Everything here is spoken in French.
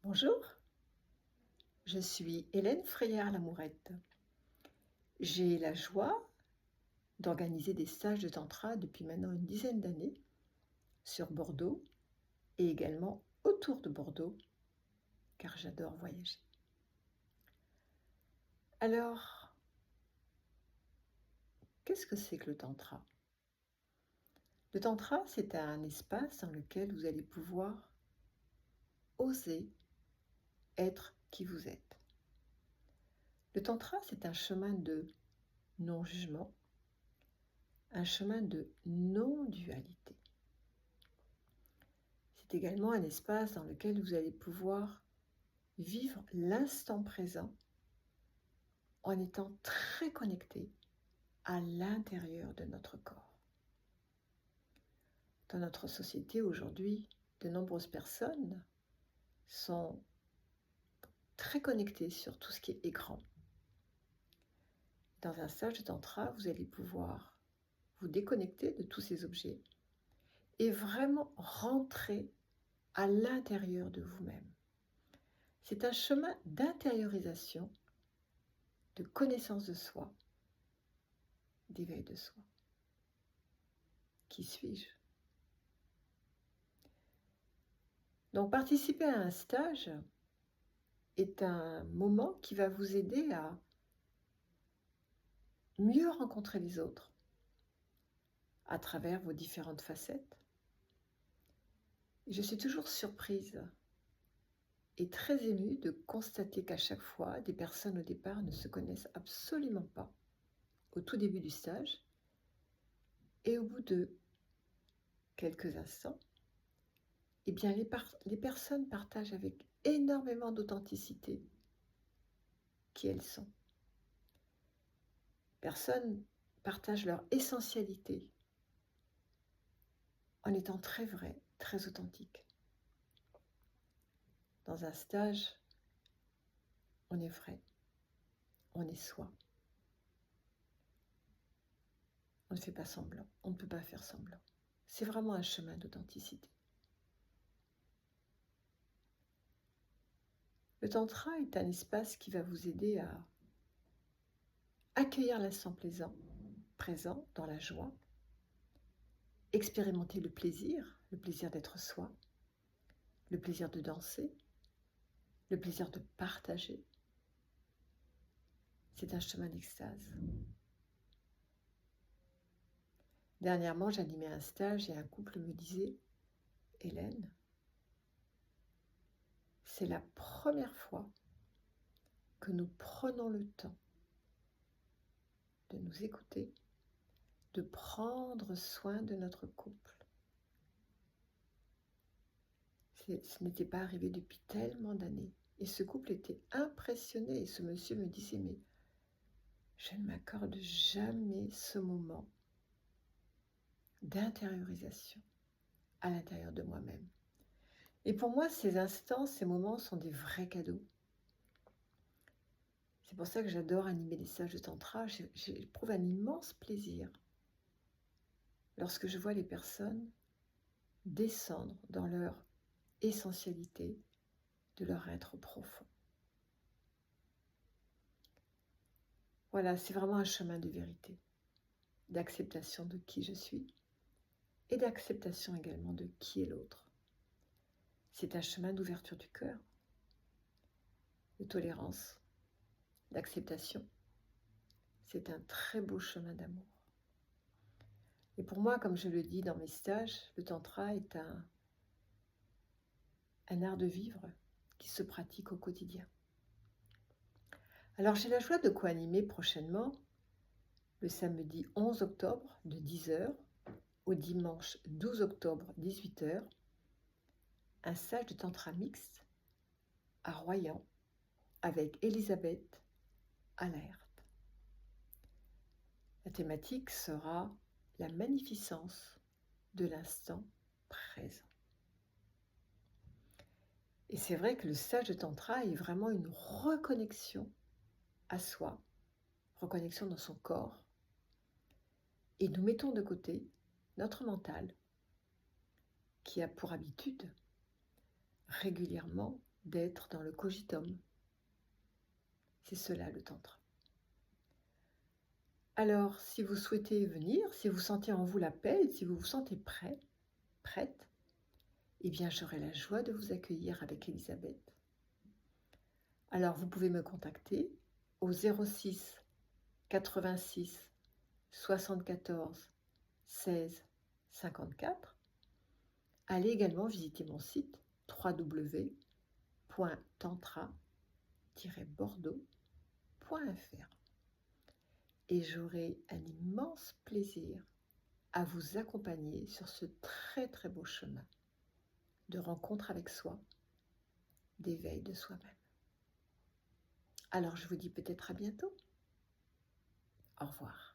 Bonjour, je suis Hélène Freyer-Lamourette. J'ai la joie d'organiser des stages de tantra depuis maintenant une dizaine d'années sur Bordeaux et également autour de Bordeaux, car j'adore voyager. Alors, qu'est-ce que c'est que le tantra? Le tantra, c'est un espace dans lequel vous allez pouvoir oser être qui vous êtes. Le tantra, c'est un chemin de non-jugement, un chemin de non-dualité. C'est également un espace dans lequel vous allez pouvoir vivre l'instant présent en étant très connecté à l'intérieur de notre corps. Dans notre société aujourd'hui, de nombreuses personnes sont très connectées sur tout ce qui est écran. Dans un stage de tantra, vous allez pouvoir vous déconnecter de tous ces objets et vraiment rentrer à l'intérieur de vous-même. C'est un chemin d'intériorisation, de connaissance de soi, d'éveil de soi. Qui suis-je? Donc participer à un stage est un moment qui va vous aider à mieux rencontrer les autres à travers vos différentes facettes. Et je suis toujours surprise et très émue de constater qu'à chaque fois, des personnes au départ ne se connaissent absolument pas au tout début du stage et au bout de quelques instants, eh bien les personnes partagent avec énormément d'authenticité qui elles sont. Personnes partagent leur essentialité en étant très vraies, très authentiques. Dans un stage, on est vrai, on est soi. On ne fait pas semblant, on ne peut pas faire semblant. C'est vraiment un chemin d'authenticité. Le tantra est un espace qui va vous aider à accueillir l'instant présent dans la joie, expérimenter le plaisir d'être soi, le plaisir de danser, le plaisir de partager. C'est un chemin d'extase. Dernièrement, j'animais un stage et un couple me disait « Hélène, c'est la première fois que nous prenons le temps de nous écouter, de prendre soin de notre couple. Ce n'était pas arrivé depuis tellement d'années. Et ce couple était impressionné. Et ce monsieur me disait, mais je ne m'accorde jamais ce moment d'intériorisation à l'intérieur de moi-même. Et pour moi, ces instants, ces moments sont des vrais cadeaux. C'est pour ça que j'adore animer les stages de tantra. J'éprouve un immense plaisir lorsque je vois les personnes descendre dans leur essentialité de leur être profond. Voilà, c'est vraiment un chemin de vérité, d'acceptation de qui je suis et d'acceptation également de qui est l'autre. C'est un chemin d'ouverture du cœur, de tolérance, d'acceptation. C'est un très beau chemin d'amour. Et pour moi, comme je le dis dans mes stages, le tantra est un art de vivre qui se pratique au quotidien. Alors j'ai la joie de co-animer prochainement, le samedi 11 octobre de 10h au dimanche 12 octobre 18h, un stage de tantra mixte à Royan avec Elisabeth Allaert. La thématique sera la magnificence de l'instant présent. Et c'est vrai que le stage de tantra est vraiment une reconnexion à soi, reconnexion dans son corps, et nous mettons de côté notre mental qui a pour habitude régulièrement d'être dans le cogitum. C'est cela le tantra. Alors, si vous souhaitez venir, si vous sentez en vous l'appel, si vous vous sentez prêt, prête, eh bien j'aurai la joie de vous accueillir avec Elisabeth. Alors vous pouvez me contacter au 06 86 74 16 54. Allez également visiter mon site www.tantra-bordeaux.fr et j'aurai un immense plaisir à vous accompagner sur ce très très beau chemin de rencontre avec soi, d'éveil de soi-même. Alors je vous dis peut-être à bientôt. Au revoir.